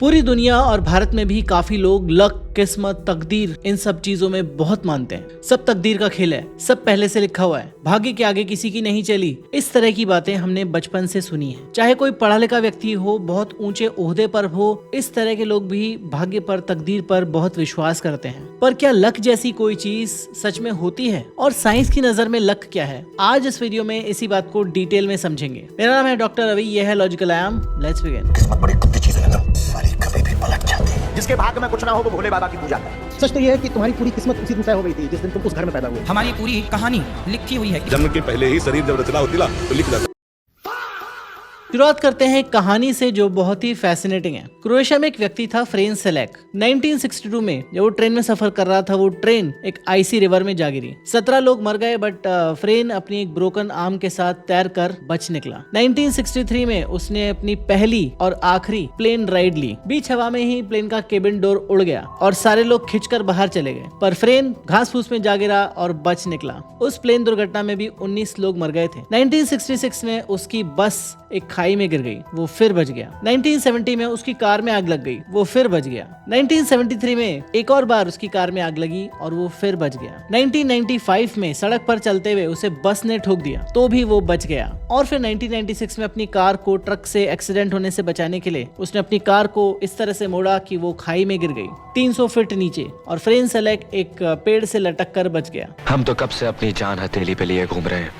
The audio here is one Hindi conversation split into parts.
पूरी दुनिया और भारत में भी काफी लोग लक, किस्मत, तकदीर इन सब चीजों में बहुत मानते हैं। सब तकदीर का खेल है, सब पहले से लिखा हुआ है, भाग्य के आगे किसी की नहीं चली। इस तरह की बातें हमने बचपन से सुनी है। चाहे कोई पढ़ा लिखा व्यक्ति हो, बहुत ऊंचे ओहदे पर हो, इस तरह के लोग भी भाग्य पर, तकदीर पर बहुत विश्वास करते हैं। पर क्या लक जैसी कोई चीज सच में होती है? और साइंस की नजर में लक क्या है? आज इस वीडियो में इसी बात को डिटेल में समझेंगे। मेरा नाम है डॉक्टर रवि, यह है लॉजिकल आयाम। Let's begin. किस्मत बड़ी कुत्ती चीज है ना, सारी कभी भी पलट जाती है। जिसके भाग्य में कुछ ना हो वो भोले बाबा की पूजा करे। सच तो ये है कि तुम्हारी पूरी किस्मत उसी दिन तय हो गई थी जिस दिन तुम उस घर में पैदा हुए। हमारी पूरी कहानी लिखी हुई है। जन्म के पहले ही शरीर जब रचना होती ना तो लिख जाता। शुरुआत करते हैं कहानी से जो बहुत ही फैसिनेटिंग है। क्रोएशिया में एक व्यक्ति था फ्रेन सेलेक। 1962 में जब वो ट्रेन में सफर कर रहा था, वो ट्रेन एक आइसी रिवर में जा गिरी। 17 लोग मर गए, बट फ्रेन अपनी एक ब्रोकन आर्म के साथ तैरकर बच निकला। 1963 में उसने अपनी पहली और आखिरी प्लेन राइड ली। बीच हवा में ही प्लेन का केबिन डोर उड़ गया और सारे लोग खिंचकर बाहर चले गए, पर फ्रेन घास फूस में जा गिरा और बच निकला। उस प्लेन दुर्घटना में भी 19 लोग मर गए थे। 1966 में उसकी बस एक खाई में गिर गई, वो फिर बच गया। 1970 में उसकी कार में आग लग गई, वो फिर बच गया। 1973 में एक और बार उसकी कार में आग लगी और वो फिर बच गया। 1995 में सड़क पर चलते हुए उसे बस ने ठोक दिया, तो भी वो बच गया। और फिर 1996 में अपनी कार को ट्रक से एक्सीडेंट होने से बचाने के लिए उसने अपनी कार को इस तरह से मोड़ा कि वो खाई में गिर गई 300 फीट नीचे, और फ्रेन सेलेक एक पेड़ से लटक कर बच गया। हम तो कब से अपनी जान हथेली पे लिए घूम रहे हैं,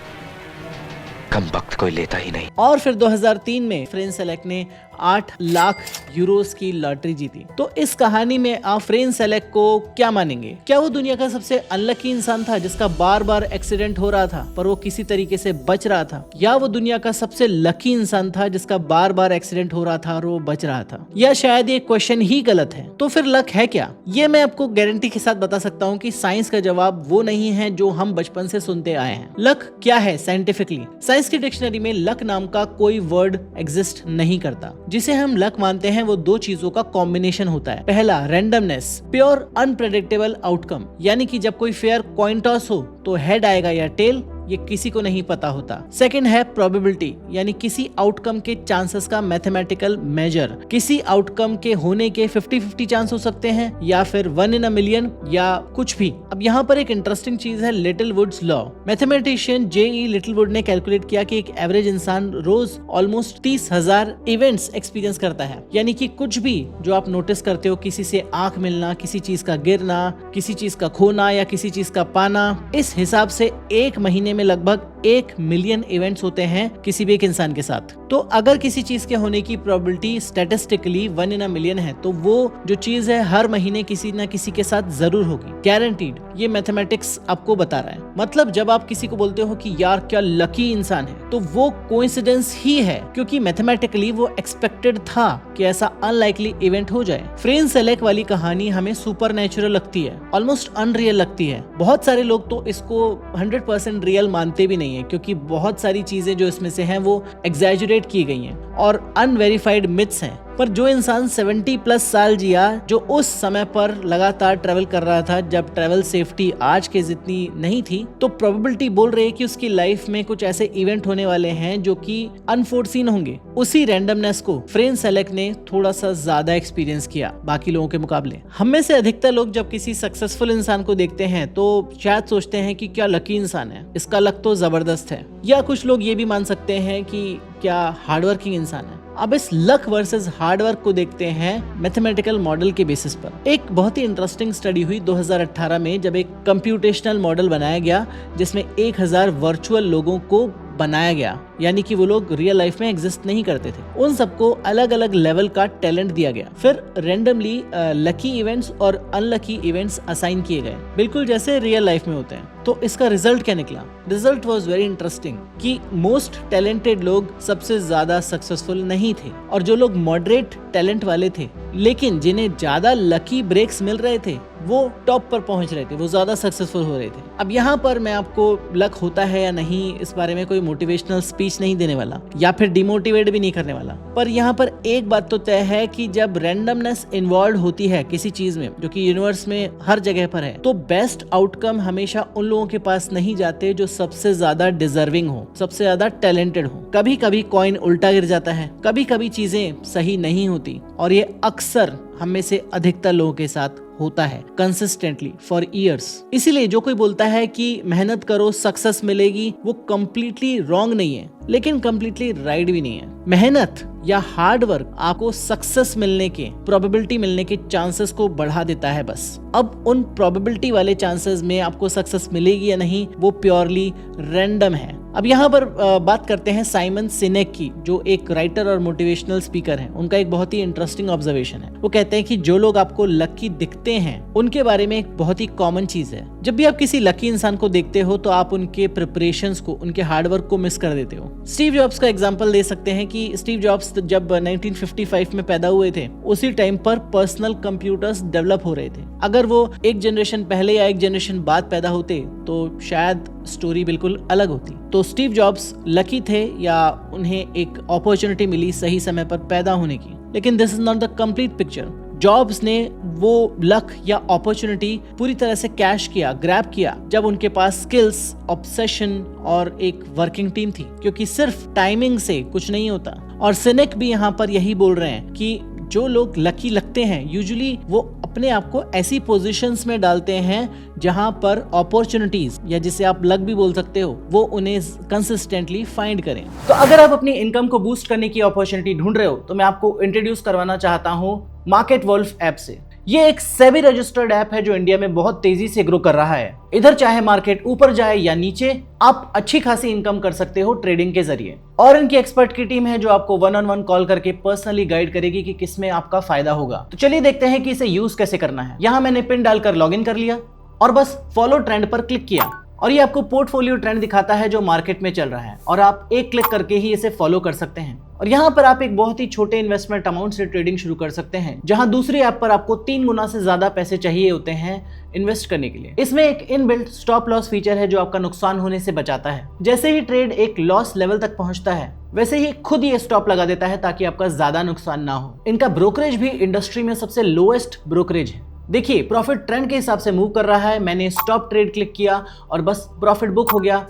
कम वक्त कोई लेता ही नहीं। और फिर 2003 में फ्रेन सेलेक ने 8 लाख यूरोस की लॉटरी जीती। तो इस कहानी में आप फ्रेन सेलेक को क्या मानेंगे? क्या वो दुनिया का सबसे अनलकी इंसान था जिसका बार बार एक्सीडेंट हो रहा था पर वो किसी तरीके से बच रहा था, या वो दुनिया का सबसे लकी इंसान था जिसका बार बार एक्सीडेंट हो रहा था और वो बच रहा था? या शायद ये क्वेश्चन ही गलत है? तो फिर लक है क्या? ये मैं आपको गारंटी के साथ बता सकता हूँ कि साइंस का जवाब वो नहीं है जो हम बचपन से सुनते आए हैं। लक क्या है साइंटिफिकली? साइंस की डिक्शनरी में लक नाम का कोई वर्ड एग्जिस्ट नहीं करता। जिसे हम लक मानते हैं वो दो चीजों का कॉम्बिनेशन होता है। पहला, रैंडमनेस, प्योर अनप्रेडिक्टेबल आउटकम, यानी कि जब कोई फेयर कॉइन टॉस हो तो हेड आएगा या टेल, ये किसी को नहीं पता होता। सेकंड है प्रोबेबिलिटी, यानी किसी आउटकम के चांसेस का मैथमेटिकल मेजर। किसी आउटकम के होने के 50-50 चांस हो सकते हैं, या फिर 1 in a million, या कुछ भी। अब यहाँ पर एक इंटरेस्टिंग चीज है, लिटिलवुड्स लॉ। Mathematician J.E. लिटिलवुड ने कैलकुलेट किया कि एक एवरेज इंसान रोज ऑलमोस्ट 30,000 इवेंट्स एक्सपीरियंस करता है। यानी कि कुछ भी जो आप नोटिस करते हो, किसी से आंख मिलना, किसी चीज का गिरना, किसी चीज का खोना या किसी चीज का पाना, इस हिसाब से एक महीने में लगभग 1 मिलियन इवेंट्स होते हैं किसी भी एक इंसान के साथ। तो अगर किसी चीज के होने की probability statistically 1 in a million है, तो वो जो चीज है हर महीने किसी न किसी के साथ जरूर होगी, गारंटीड। ये मैथमेटिक्स आपको बता रहा है। मतलब जब आप किसी को बोलते हो कि यार क्या लकी इंसान है, तो वो कोइंसिडेंस ही है, क्योंकि मैथमेटिकली वो एक्सपेक्टेड था कि ऐसा अनलाइकली इवेंट हो जाए। फ्रेन सेलेक वाली कहानी हमें सुपरनैचुरल लगती है, ऑलमोस्ट अनरियल लगती है। बहुत सारे लोग तो इसको 100% रियल मानते भी नहीं है, क्योंकि बहुत सारी चीजें जो इसमें से हैं वो एग्जैजुरेट की गई हैं और अनवेरिफाइड मिथ्स हैं। पर जो इंसान 70+ साल जिया, जो उस समय पर लगातार ट्रेवल कर रहा था जब ट्रेवल सेफ्टी आज के जितनी नहीं थी, तो प्रोबेबिलिटी बोल रही है कि उसकी लाइफ में कुछ ऐसे इवेंट होने वाले हैं जो कि अनफोर्सीन होंगे। उसी रैंडमनेस को फ्रेन सेलेक ने थोड़ा सा ज्यादा एक्सपीरियंस किया बाकी लोगों के मुकाबले। हम में से अधिकतर लोग जब किसी सक्सेसफुल इंसान को देखते हैं तो शायद सोचते हैं कि क्या लकी इंसान है, इसका लक तो जबरदस्त है। या कुछ लोग ये भी मान सकते हैं कि क्या हार्डवर्किंग इंसान है। अब इस लक वर्सेस हार्डवर्क को देखते हैं मैथमेटिकल मॉडल के बेसिस पर। एक बहुत ही इंटरेस्टिंग स्टडी हुई 2018 में, जब एक कंप्यूटेशनल मॉडल बनाया गया जिसमें 1000 वर्चुअल लोगों को बनाया गया, यानी कि वो लोग रियल लाइफ में एग्जिस्ट नहीं करते थे। उन सबको अलग अलग लेवल का टैलेंट दिया गया, फिर रेंडमली लकी इवेंट्स और अनलकी इवेंट्स असाइन किए गए, बिल्कुल जैसे रियल लाइफ में होते हैं। तो इसका रिजल्ट क्या निकला? रिजल्ट वाज वेरी इंटरेस्टिंग कि मोस्ट टैलेंटेड लोग सबसे ज्यादा सक्सेसफुल नहीं थे, और जो लोग मॉडरेट टैलेंट वाले थे लेकिन जिन्हें ज्यादा लकी ब्रेक्स मिल रहे थे, वो टॉप पर पहुंच रहे थे, वो ज्यादा सक्सेसफुल हो रहे थे। अब यहाँ पर मैं आपको लक होता है या नहीं इस बारे में कोई मोटिवेशनल स्पीच नहीं देने वाला या फिर डिमोटिवेट भी नहीं करने वाला, पर यहाँ पर एक बात तो तय है कि जब रैंडमनेस इन्वॉल्व होती है किसी चीज में जो कि यूनिवर्स में हर जगह पर है, तो बेस्ट आउटकम हमेशा उन लोगों के पास नहीं जाते जो सबसे ज्यादा डिजर्विंग हो, सबसे ज्यादा टैलेंटेड हो। कभी कभी कॉइन उल्टा गिर जाता है, कभी कभी चीजें सही नहीं होती, और ये अक्सर हम में से अधिकतर लोगों के साथ होता है कंसिस्टेंटली फॉर इयर्स। इसीलिए जो कोई बोलता है कि मेहनत करो सक्सेस मिलेगी, वो कंप्लीटली रॉन्ग नहीं है, लेकिन कंप्लीटली राइट भी नहीं है। मेहनत या हार्ड वर्क आपको सक्सेस मिलने के, प्रोबेबिलिटी मिलने के चांसेस को बढ़ा देता है बस। अब उन प्रोबेबिलिटी वाले चांसेस में आपको सक्सेस मिलेगी या नहीं वो प्योरली रैंडम है। अब यहाँ पर बात करते हैं साइमन सिनेक की, जो एक राइटर और मोटिवेशनल स्पीकर हैं। उनका एक बहुत ही इंटरेस्टिंग ऑब्जर्वेशन है। वो कहते हैं कि जो लोग आपको लकी दिखते हैं उनके बारे में एक बहुत ही कॉमन चीज है, जब भी आप किसी लकी इंसान को देखते हो तो आप उनके प्रिपरेशंस को, उनके हार्डवर्क को मिस कर देते हो। स्टीव जॉब्स का एग्जांपल दे सकते हैं कि स्टीव जॉब्स जब 1955 में पैदा हुए थे, उसी टाइम पर पर्सनल कंप्यूटर्स डेवलप हो रहे थे। अगर वो एक जनरेशन पहले या एक जनरेशन बाद पैदा होते तो शायद स्टोरी बिल्कुल अलग होती। तो स्टीव जॉब्स लकी थे या उन्हें एक अपॉर्चुनिटी मिली सही समय पर पैदा होने की, लेकिन this is not the complete picture. Jobs ने वो लक या अपॉर्चुनिटी पूरी तरह से कैश किया, ग्रैब किया, जब उनके पास स्किल्स, ऑब्सेशन और एक वर्किंग टीम थी, क्योंकि सिर्फ टाइमिंग से कुछ नहीं होता। और सिनेक भी यहाँ पर यही बोल रहे हैं कि जो लोग लकी लगते हैं यूजुअली वो अपने आप को ऐसी पोजीशंस में डालते हैं जहां पर अपॉर्चुनिटीज, या जिसे आप लक भी बोल सकते हो, वो उन्हें कंसिस्टेंटली फाइंड करें। तो अगर आप अपनी इनकम को बूस्ट करने की अपॉर्चुनिटी ढूंढ रहे हो तो मैं आपको इंट्रोड्यूस करवाना चाहता हूं मार्केट वुल्फ ऐप से। ये एक सेबी रजिस्टर्ड ऐप है जो इंडिया में बहुत तेजी से ग्रो कर रहा है। इधर चाहे मार्केट ऊपर जाए या नीचे, आप अच्छी खासी इनकम कर सकते हो ट्रेडिंग के जरिए। और इनकी एक्सपर्ट की टीम है जो आपको 1-on-1 कॉल करके पर्सनली गाइड करेगी कि किसमें आपका फायदा होगा। तो चलिए देखते हैं कि इसे यूज कैसे करना है। यहाँ मैंने पिन डालकर लॉगिन कर लिया और बस फॉलो ट्रेंड पर क्लिक किया, और ये आपको पोर्टफोलियो ट्रेंड दिखाता है जो मार्केट में चल रहा है, और आप एक क्लिक करके ही इसे फॉलो कर सकते हैं। और यहाँ पर आप एक बहुत ही छोटे इन्वेस्टमेंट अमाउंट से ट्रेडिंग शुरू कर सकते हैं, जहां दूसरी ऐप पर आपको 3 गुना से ज्यादा पैसे चाहिए होते हैं इन्वेस्ट करने के लिए। इसमें एक इनबिल्ट स्टॉप लॉस फीचर है जो आपका नुकसान होने से बचाता है। जैसे ही ट्रेड एक लॉस लेवल तक पहुंचता है, वैसे ही खुद ये स्टॉप लगा देता है ताकि आपका ज्यादा नुकसान ना हो। इनका ब्रोकरेज भी इंडस्ट्री में सबसे लोएस्ट ब्रोकरेज है। देखिए प्रॉफिट ट्रेंड के हिसाब से मूव कर रहा है। मैंने स्टॉप ट्रेड क्लिक किया और बस प्रॉफिट बुक हो गया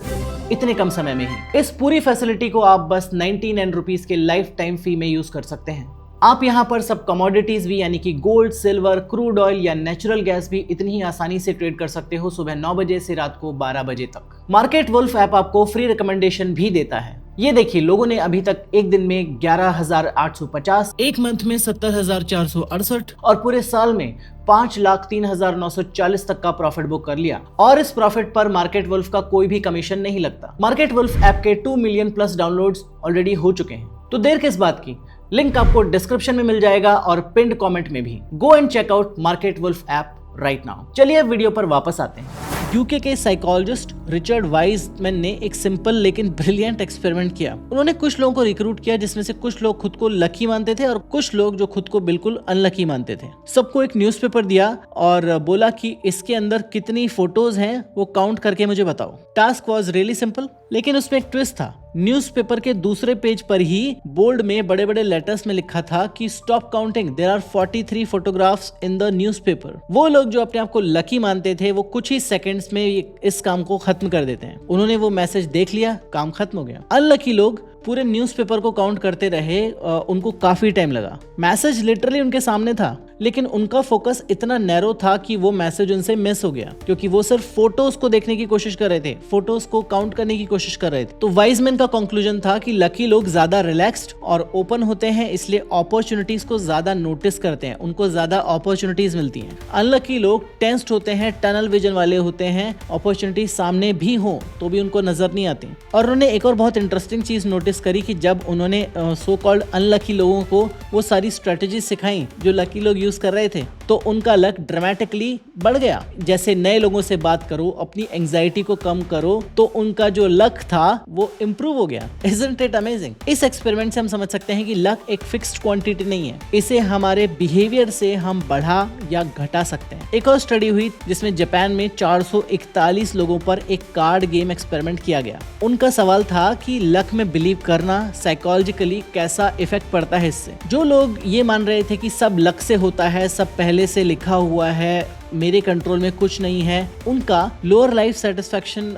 इतने कम समय में ही। इस पूरी फैसिलिटी को आप बस 99 रुपीस के लाइफ टाइम फी में यूज कर सकते हैं। आप यहाँ पर सब कमोडिटीज भी, यानी कि गोल्ड, सिल्वर, क्रूड ऑयल या नेचुरल गैस भी इतनी ही आसानी से ट्रेड कर सकते हो, सुबह 9 बजे से रात को 12 बजे तक। मार्केट वुल्फ ऐप आपको फ्री रिकमेंडेशन भी देता है। ये देखिए, लोगों ने अभी तक एक दिन में 11,850, एक मंथ में 70,468 और पूरे साल में 5,03,940 तक का प्रॉफिट बुक कर लिया। और इस प्रॉफिट पर मार्केट वुल्फ का कोई भी कमीशन नहीं लगता। मार्केट वुल्फ ऐप के 2 मिलियन प्लस डाउनलोड्स ऑलरेडी हो चुके हैं। तो देर किस बात की, लिंक आपको डिस्क्रिप्शन में मिल जाएगा और पिन्ड कमेंट में भी। Go and check out Market Wolf app right now. चलिए अब वीडियो पर वापस आते हैं। यूके के साइकोलॉजिस्ट रिचर्ड वाइजमैन ने एक सिंपल लेकिन ब्रिलियंट एक्सपेरिमेंट किया। उन्होंने कुछ लोगों को रिक्रूट किया जिसमें से कुछ लोग खुद को लकी मानते थे और कुछ लोग जो खुद को बिल्कुल अनलकी मानते थे। सबको एक न्यूज़पेपर दिया और बोला कि इसके अंदर कितनी फोटोज हैं वो काउंट करके मुझे बताओ। टास्क वाज रियली सिंपल, लेकिन उसमें एक ट्विस्ट था। न्यूज़पेपर के दूसरे पेज पर ही बोल्ड में बड़े बड़े लेटर्स में लिखा था कि stop counting, there are 43 photographs in the newspaper. वो लोग जो अपने आप को लकी मानते थे वो कुछ ही सेकंड्स में इस काम को खत्म कर देते हैं। उन्होंने वो मैसेज देख लिया, काम खत्म हो गया। अनलकी लोग पूरे न्यूज़पेपर को काउंट करते रहे, उनको काफी टाइम लगा। मैसेज लिटरली उनके सामने था, लेकिन उनका फोकस इतना नैरो था कि वो मैसेज उनसे मिस हो गया, क्योंकि वो सिर्फ फोटोज को देखने की कोशिश कर रहे थे, फोटोज को काउंट करने की कोशिश कर रहे थे। तो वाइजमैन का कंक्लूजन था कि लकी लोग ज्यादा रिलैक्स्ड और ओपन होते हैं, इसलिए अपॉर्चुनिटीज को ज्यादा नोटिस करते हैं, उनको ज्यादा अपॉर्चुनिटीज मिलती हैं। अनलकी लोग टेंस्ड होते हैं, टनल विजन वाले होते हैं, अपॉर्चुनिटी सामने भी हो तो भी उनको नजर नहीं आती। और उन्होंने एक और बहुत इंटरेस्टिंग चीज नोटिस करी कि जब उन्होंने सो कॉल्ड अनलकी लोगों को वो सारी स्ट्रेटेजी सिखाई जो लकी लोग यूज कर रहे थे तो उनका लक ड्रामेटिकली बढ़ गया। जैसे नए लोगों से बात करो, अपनी एंजाइटी को कम करो, तो उनका जो लक था वो इंप्रूव हो गया। Isn't it amazing? इस एक्सपेरिमेंट से हम समझ सकते हैं कि लक एक फिक्स्ड क्वांटिटी नहीं है, इसे हमारे बिहेवियर से हम बढ़ा या घटा सकते हैं। एक और स्टडी हुई जिसमें जापान में 441 लोगों पर एक कार्ड गेम एक्सपेरिमेंट किया गया। उनका सवाल था कि लक में बिलीव करना साइकोलॉजिकली कैसा इफेक्ट पड़ता है इससे। जो लोग ये मान रहे थे कि सब लक से होता है, सब पहले से लिखा हुआ है, मेरे कंट्रोल में कुछ नहीं है, उनका लोअर लाइफ सेटिस्फैक्शन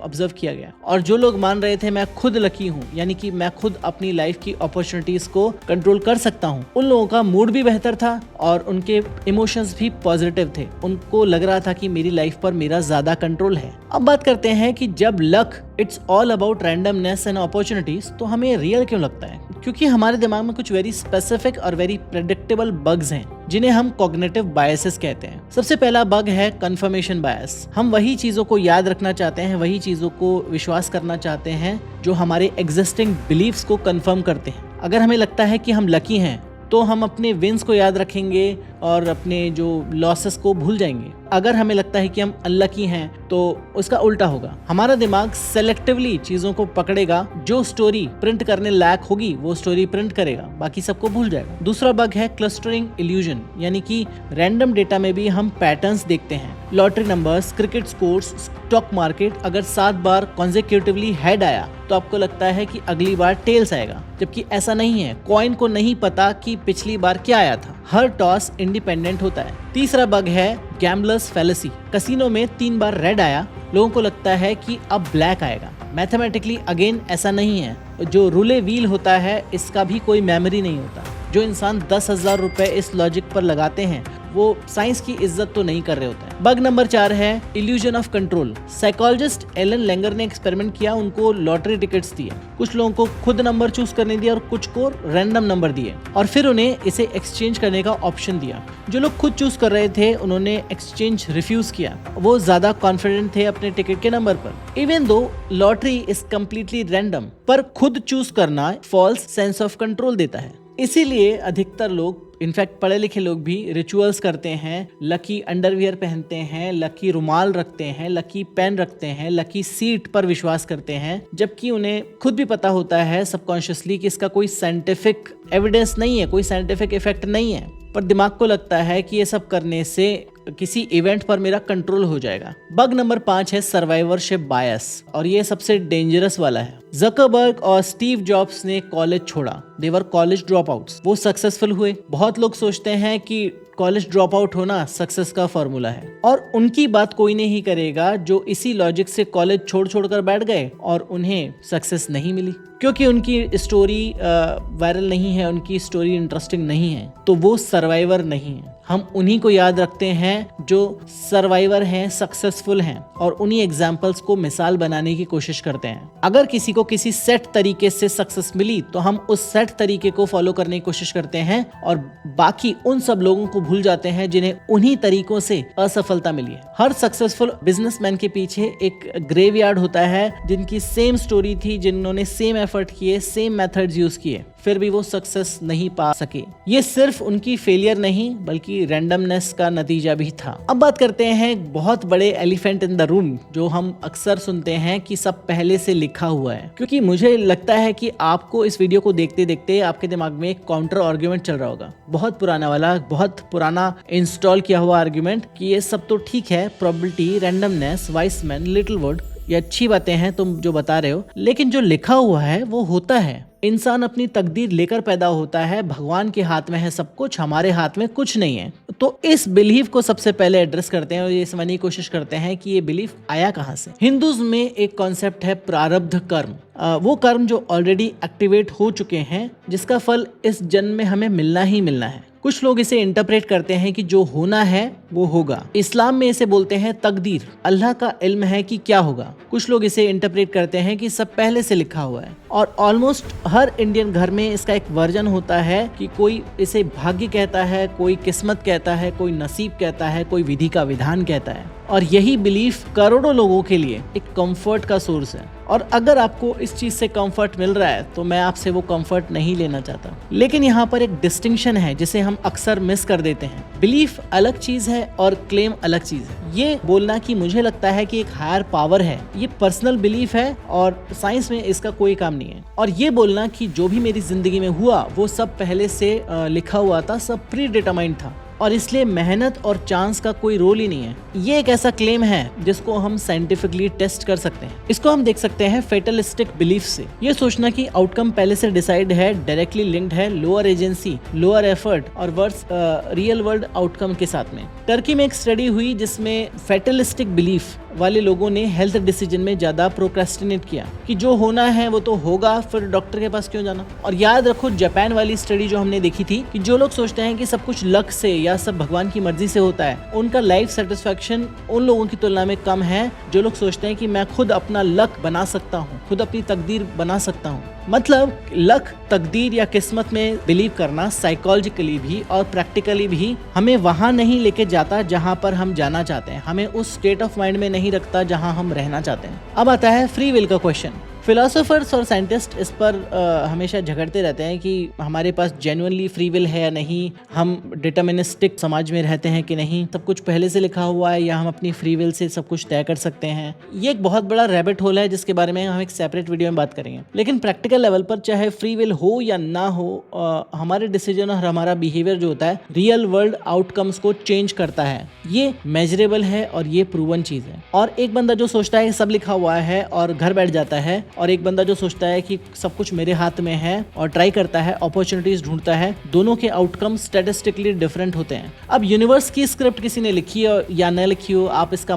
ऑब्जर्व किया गया। और जो लोग मान रहे थे मैं खुद लकी हूँ, यानी कि मैं खुद अपनी लाइफ की अपॉर्चुनिटीज को कंट्रोल कर सकता हूँ, उन लोगों का मूड भी बेहतर था और उनके इमोशंस भी पॉजिटिव थे। उनको लग रहा था कि मेरी लाइफ पर मेरा ज्यादा कंट्रोल है। अब बात करते हैं कि जब luck it's all about randomness and opportunities, तो हमें रियल क्यों लगता है? क्योंकि हमारे दिमाग में कुछ वेरी स्पेसिफिक और वेरी प्रेडिक्टेबल बग्स हैं जिन्हें हम कॉग्निटिव बायसेस कहते हैं। सबसे पहला बग है कंफर्मेशन बायस। हम वही चीजों को याद रखना चाहते हैं, वही चीजों को विश्वास करना चाहते हैं जो हमारे एग्जिस्टिंग बिलीव्स को कंफर्म करते हैं। अगर हमें लगता है कि हम लकी हैं तो हम अपने विंस को याद रखेंगे और अपने जो लॉसेस को भूल जाएंगे। अगर हमें लगता है कि हम अनलकी हैं तो उसका उल्टा होगा। हमारा दिमाग सेलेक्टिवली चीजों को पकड़ेगा, जो स्टोरी प्रिंट करने लायक होगी वो स्टोरी प्रिंट करेगा, बाकी सबको भूल जाएगा। दूसरा बग है क्लस्टरिंग इल्यूजन, यानी कि रैंडम डेटा में भी हम पैटर्न्स देखते हैं। Lottery numbers, cricket scores, stock market, अगर 7 बार कॉन्सेक्यूटिवली हेड आया तो आपको लगता है कि अगली बार टेल्स आएगा, जबकि ऐसा नहीं है। कॉइन को नहीं पता कि पिछली बार क्या आया था। हर टॉस इंडिपेंडेंट होता है। तीसरा बग है गैम्बलर्स फैलेसी। कसिनो में 3 बार रेड आया, लोगों को लगता है कि अब ब्लैक आएगा। मैथमेटिकली अगेन ऐसा नहीं है। जो रूले व्हील होता है इसका भी कोई मेमोरी नहीं होता। जो इंसान 10,000 रुपए इस लॉजिक पर लगाते हैं वो साइंस की इज्जत तो नहीं कर रहे होते हैं। बग नंबर 4 है illusion of control. Psychologist Ellen Langer ने एक्सपेरिमेंट किया, उनको लॉटरी टिकट्स दिए, कुछ लोगों को खुद नंबर चूज करने दिया और कुछ को रैंडम नंबर दिए, और फिर उन्हें इसे एक्सचेंज करने का ऑप्शन दिया। जो लोग खुद चूज कर रहे थे उन्होंने एक्सचेंज रिफ्यूज किया। वो ज्यादा कॉन्फिडेंट थे अपने टिकट के नंबर पर। Even though lottery is completely random, पर खुद चूज करना फॉल्स सेंस ऑफ कंट्रोल देता है। इसीलिए अधिकतर लोग, इनफैक्ट पढ़े लिखे लोग भी रिचुअल्स करते हैं, लकी अंडरवियर पहनते हैं, लकी रुमाल रखते हैं, लकी पेन रखते हैं, लकी सीट पर विश्वास करते हैं, जबकि उन्हें खुद भी पता होता है सबकॉन्शियसली कि इसका कोई साइंटिफिक एविडेंस नहीं है, कोई साइंटिफिक इफेक्ट नहीं है, पर दिमाग को लगता है कि ये सब करने से किसी इवेंट पर मेरा कंट्रोल हो जाएगा। बग नंबर 5 है सर्वाइवरशिप बायस, और ये सबसे डेंजरस वाला है। जकरबर्ग और स्टीव जॉब्स ने कॉलेज छोड़ा, दे वर कॉलेज ड्रॉप आउट्स। वो सक्सेसफुल हुए। बहुत लोग सोचते हैं कि कॉलेज ड्रॉप आउट होना सक्सेस का फॉर्मूला है, और उनकी बात कोई नहीं करेगा जो इसी लॉजिक से कॉलेज छोड़ कर बैठ गए और उन्हें सक्सेस नहीं मिली, क्योंकि उनकी स्टोरी वायरल नहीं है, उनकी स्टोरी इंटरेस्टिंग नहीं है, तो वो सर्वाइवर नहीं है। हम उन्हीं को याद रखते हैं जो सर्वाइवर हैं, सक्सेसफुल हैं, और उन्हीं एग्जाम्पल्स को मिसाल बनाने की कोशिश करते हैं। अगर किसी को किसी सेट तरीके से सक्सेस मिली तो हम उस सेट तरीके को फॉलो करने की कोशिश करते हैं और बाकी उन सब लोगों को भूल जाते हैं जिन्हें उन्हीं तरीकों से असफलता मिली है। हर सक्सेसफुल बिजनेसमैन के पीछे एक ग्रेवयार्ड होता है जिनकी सेम स्टोरी थी, जिन्होंने सेम एफर्ट किए, सेम मेथड्स यूज किए, फिर भी वो सक्सेस नहीं पा सके। ये सिर्फ उनकी फेलियर नहीं बल्कि रैंडमनेस का नतीजा भी था। अब बात करते हैं एक बहुत बड़े एलिफेंट इन द रूम जो हम अक्सर सुनते हैं कि सब पहले से लिखा हुआ है, क्योंकि मुझे लगता है कि आपको इस वीडियो को देखते देखते आपके दिमाग में एक काउंटर आर्ग्यूमेंट चल रहा होगा, बहुत पुराना वाला, बहुत पुराना इंस्टॉल किया हुआ आर्ग्यूमेंट कि ये सब तो ठीक है, प्रोबेबिलिटी, रैंडमनेस, वाइसमैन, लिटिलवुड, ये अच्छी बातें हैं तुम जो बता रहे हो, लेकिन जो लिखा हुआ है वो होता है। इंसान अपनी तकदीर लेकर पैदा होता है, भगवान के हाथ में है सब कुछ, हमारे हाथ में कुछ नहीं है। तो इस बिलीफ को सबसे पहले एड्रेस करते हैं और ये समझने की कोशिश करते हैं कि ये बिलीफ आया कहाँ से। हिंदूज में एक कॉन्सेप्ट है प्रारब्ध कर्म, वो कर्म जो ऑलरेडी एक्टिवेट हो चुके हैं, जिसका फल इस जन्म में हमें मिलना ही मिलना है। कुछ लोग इसे इंटरप्रेट करते हैं कि जो होना है वो होगा। इस्लाम में इसे बोलते हैं तकदीर, अल्लाह का इल्म है कि क्या होगा। कुछ लोग इसे इंटरप्रेट करते हैं कि सब पहले से लिखा हुआ है, और ऑलमोस्ट हर इंडियन घर में इसका एक वर्जन होता है कि कोई इसे भाग्य कहता है, कोई किस्मत कहता है, कोई नसीब कहता है, कोई विधि का विधान कहता है। और यही बिलीफ करोड़ों लोगों के लिए एक कंफर्ट का सोर्स है। और अगर आपको इस चीज से कंफर्ट मिल रहा है तो मैं आपसे वो कंफर्ट नहीं लेना चाहता। लेकिन यहाँ पर एक डिस्टिंक्शन है जिसे हम अक्सर मिस कर देते हैं। बिलीफ अलग चीज है और क्लेम अलग चीज है। ये बोलना कि मुझे लगता है कि एक हायर पावर है, ये पर्सनल बिलीफ है और साइंस में इसका कोई काम नहीं है। और ये बोलना कि जो भी मेरी जिंदगी में हुआ वो सब पहले से लिखा हुआ था, सब प्री डिटरमाइंड था और इसलिए मेहनत और चांस का कोई रोल ही नहीं है, ये एक ऐसा क्लेम है जिसको हम साइंटिफिकली टेस्ट कर सकते हैं। इसको हम देख सकते हैं फेटलिस्टिक बिलीफ से। ये सोचना कि आउटकम पहले से डिसाइड है, डायरेक्टली लिंक्ड है लोअर एजेंसी, लोअर एफर्ट और वर्स रियल वर्ल्ड आउटकम के साथ में। टर्की में एक स्टडी हुई जिसमें फेटलिस्टिक बिलीफ वाले लोगों ने हेल्थ डिसीजन में ज्यादा प्रोक्रेस्टिनेट किया कि जो होना है वो तो होगा, फिर डॉक्टर के पास क्यों जाना। और याद रखो जापान वाली स्टडी जो हमने देखी थी कि जो लोग सोचते हैं कि सब कुछ लक से या सब भगवान की मर्जी से होता है, उनका लाइफ सेटिस्फैक्शन उन लोगों की तुलना में कम है जो लोग सोचते हैं कि मैं खुद अपना लक बना सकता हूँ, खुद अपनी तकदीर बना सकता हूँ। मतलब लक, तकदीर या किस्मत में बिलीव करना साइकोलॉजिकली भी और प्रैक्टिकली भी हमें वहां नहीं लेके जाता जहां पर हम जाना चाहते हैं, हमें उस स्टेट ऑफ माइंड में नहीं रखता जहां हम रहना चाहते हैं। अब आता है फ्री विल का क्वेश्चन। फिलोसोफर्स और साइंटिस्ट इस पर हमेशा झगड़ते रहते हैं कि हमारे पास जेन्युइनली फ्री विल है या नहीं, हम डिटर्मिनिस्टिक समाज में रहते हैं कि नहीं, सब कुछ पहले से लिखा हुआ है या हम अपनी फ्री विल से सब कुछ तय कर सकते हैं। ये एक बहुत बड़ा रैबिट होल है जिसके बारे में हम एक सेपरेट वीडियो में बात करेंगे। लेकिन प्रैक्टिकल लेवल पर चाहे फ्री विल हो या ना हो, हमारे डिसीजन और हमारा बिहेवियर जो होता है रियल वर्ल्ड आउटकम्स को चेंज करता है। ये मेजरेबल है और ये प्रूवन चीज है। और एक बंदा जो सोचता है सब लिखा हुआ है और घर बैठ जाता है, और एक बंदा जो सोचता है कि सब कुछ मेरे हाथ में है और ट्राई करता है, अपॉर्चुनिटीज ढूंढता है, दोनों के आउटकम स्टैटिस्टिकली डिफरेंट होते हैं। अब यूनिवर्स की स्क्रिप्ट किसी ने लिखी हो या न लिखी हो, आप इसका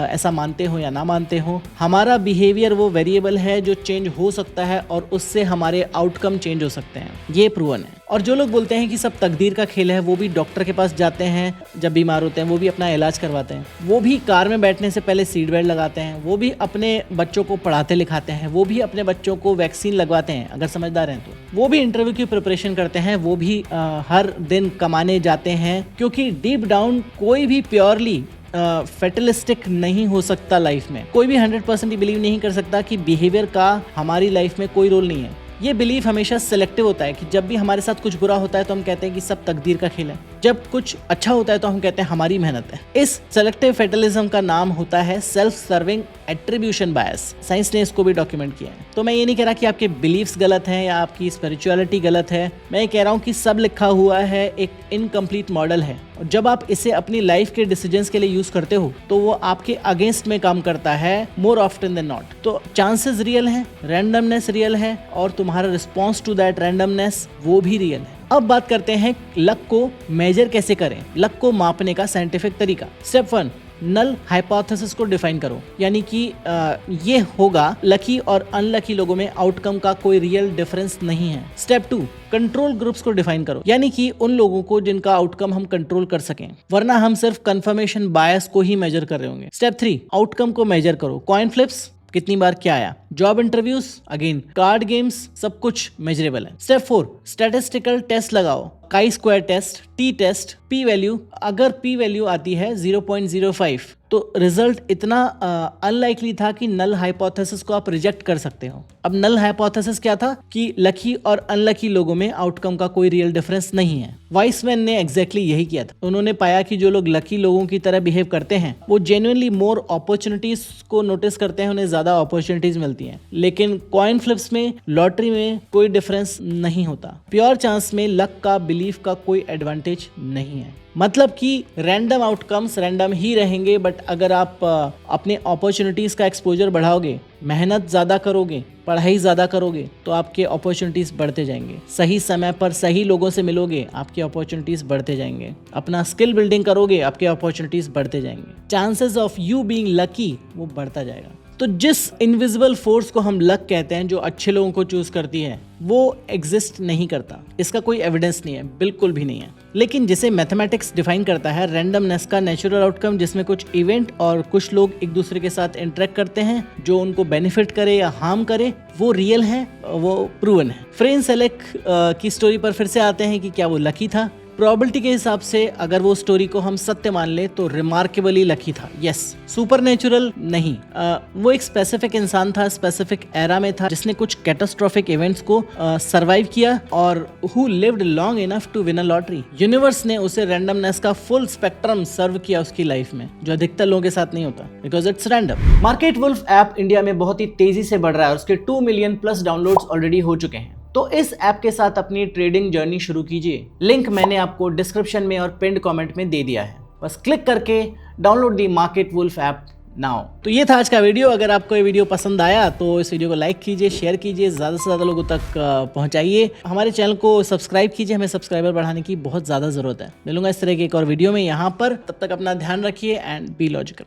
ऐसा मानते हो या ना मानते हो, हमारा बिहेवियर वो वेरिएबल है जो चेंज हो सकता है और उससे हमारे आउटकम चेंज हो सकते हैं। ये प्रूवन है। और जो लोग बोलते हैं कि सब तकदीर का खेल है, वो भी डॉक्टर के पास जाते हैं जब बीमार होते हैं, वो भी अपना इलाज करवाते हैं, वो भी कार में बैठने से पहले सीट बेल्ट लगाते हैं, वो भी अपने बच्चों को पढ़ाते लिखाते हैं, वो भी अपने बच्चों को वैक्सीन लगवाते हैं अगर समझदार हैं तो, वो भी इंटरव्यू की प्रिपरेशन करते हैं, वो भी हर दिन कमाने जाते हैं, क्योंकि डीप डाउन कोई भी प्योरली फेटलिस्टिक नहीं हो सकता लाइफ में। कोई भी 100% बिलीव नहीं कर सकता कि बिहेवियर का हमारी लाइफ में कोई रोल नहीं है। ये बिलीफ हमेशा सिलेक्टिव होता है कि जब भी हमारे साथ कुछ बुरा होता है तो हम कहते हैं कि सब तकदीर का खेल है, जब कुछ अच्छा होता है तो हम कहते हैं हमारी मेहनत है। इस सेलेक्टिव फेटलिज्म का नाम होता है सेल्फ सर्विंग एट्रीब्यूशन बायस। साइंस ने इसको भी डॉक्यूमेंट किया है। तो मैं ये नहीं कह रहा कि आपके बिलीफ्स गलत हैं या आपकी स्पिरिचुअलिटी गलत है, मैं ये कह रहा हूँ कि सब लिखा हुआ है एक इनकम्प्लीट मॉडल है, और जब आप इसे अपनी लाइफ के डिसीजंस के लिए यूज करते हो तो वो आपके अगेंस्ट में काम करता है मोर ऑफ्टन देन नॉट। तो चांसेस रियल हैं, रैंडमनेस रियल है, और तुम्हारा रिस्पॉन्स टू दैट रैंडमनेस वो भी रियल है। अब बात करते हैं लक को मेजर कैसे करें, लक को मापने का साइंटिफिक तरीका। स्टेप 1, नल हाइपोथेसिस को डिफाइन करो, यानी कि ये होगा लकी और अनलकी लोगों में आउटकम का कोई रियल डिफरेंस नहीं है। स्टेप 2, कंट्रोल ग्रुप्स को डिफाइन करो, यानी कि उन लोगों को जिनका आउटकम हम कंट्रोल कर सकें, वरना हम सिर्फ कंफर्मेशन बायस को ही मेजर कर रहे होंगे। स्टेप 3, आउटकम को मेजर करो, कॉइन फ्लिप्स कितनी बार क्या आया, job interviews, again card games, सब कुछ मेजरेबल है। स्टेप 4, स्टैटिस्टिकल टेस्ट लगाओ, chi square test, T test, P value. अगर पी वैल्यू आती है 0.05 तो रिजल्ट इतना अनलाइकली था कि नल हाइपोथेसिस को आप रिजेक्ट कर सकते हो। अब नल हाइपोथेसिस क्या था कि लकी और अनलकी लोगों में आउटकम का कोई रियल डिफरेंस नहीं है। वाइसमैन ने एग्जैक्टली यही किया था। उन्होंने पाया कि जो लोग लकी लोगों की तरह बिहेव करते हैं वो जेन्युइनली मोर अपॉर्चुनिटीज को नोटिस करते हैं, उन्हें ज्यादा अपॉर्चुनिटीज मिलती हैं। लेकिन कॉइन फ्लिप्स में, लॉटरी में कोई डिफरेंस नहीं होता। प्योर चांस में लक का, बिलीफ का कोई एडवांटेज नहीं है। मतलब कि रैंडम आउटकम्स रैंडम ही रहेंगे, बट अगर आप अपने अपॉर्चुनिटीज का एक्सपोजर बढ़ाओगे, मेहनत ज्यादा करोगे, पढ़ाई ज्यादा करोगे, तो आपके अपॉर्चुनिटीज बढ़ते जाएंगे। सही समय पर सही लोगों से मिलोगे, आपके अपॉर्चुनिटीज बढ़ते जाएंगे। अपना स्किल बिल्डिंग करोगे, आपके अपॉर्चुनिटीज बढ़ते जाएंगे। Chances of you being lucky वो बढ़ता जाएगा। तो जिस इनविजिबल फोर्स को हम लक कहते हैं, जो अच्छे लोगों को चूज करती है, वो एग्जिस्ट नहीं करता। इसका कोई एविडेंस नहीं है, बिल्कुल भी नहीं है। लेकिन जिसे मैथमेटिक्स डिफाइन करता है, रैंडमनेस का नेचुरल आउटकम, जिसमें कुछ इवेंट और कुछ लोग एक दूसरे के साथ इंटरेक्ट करते हैं जो उनको बेनिफिट करे या हार्म करे, वो रियल है, वो प्रूवन है। फ्रेंच सेलेक्ट की स्टोरी पर फिर से आते हैं कि क्या वो लकी था प्रोबेबिलिटी के हिसाब से अगर वो स्टोरी को हम सत्य मान ले तो रिमार्केबली लकी था। यस, सुपरनेचुरल नहीं, वो एक स्पेसिफिक इंसान था, स्पेसिफिक एरा में था, जिसने कुछ कैटास्ट्रोफिक इवेंट्स को सरवाइव किया और who lived long enough to win a lottery. Universe ने उसे रैंडमनेस का फुल स्पेक्ट्रम सर्व किया उसकी लाइफ में, जो अधिकतर लोगों के साथ नहीं होता, because it's random. Market Wolf app India में बहुत ही तेजी से बढ़ रहा है और उसके 2 मिलियन प्लस डाउनलोड्स ऑलरेडी हो चुके हैं। तो इस ऐप के साथ अपनी ट्रेडिंग जर्नी शुरू कीजिए। लिंक मैंने आपको डिस्क्रिप्शन में और पिन्ड कमेंट में दे दिया है, बस क्लिक करके download the Market Wolf app now. तो ये था आज का वीडियो। अगर आपको ये वीडियो पसंद आया तो इस वीडियो को लाइक कीजिए, शेयर कीजिए, ज़्यादा से ज़्यादा लोगों तक पहुंचाइए। हमारे चैनल को सब्सक्राइब कीजिए, हमें सब्सक्राइबर बढ़ाने की बहुत ज़्यादा ज़रूरत है। मिलूंगा इस तरह के एक और वीडियो में यहाँ पर, तब तक अपना ध्यान रखिए एंड बी लॉजिकल।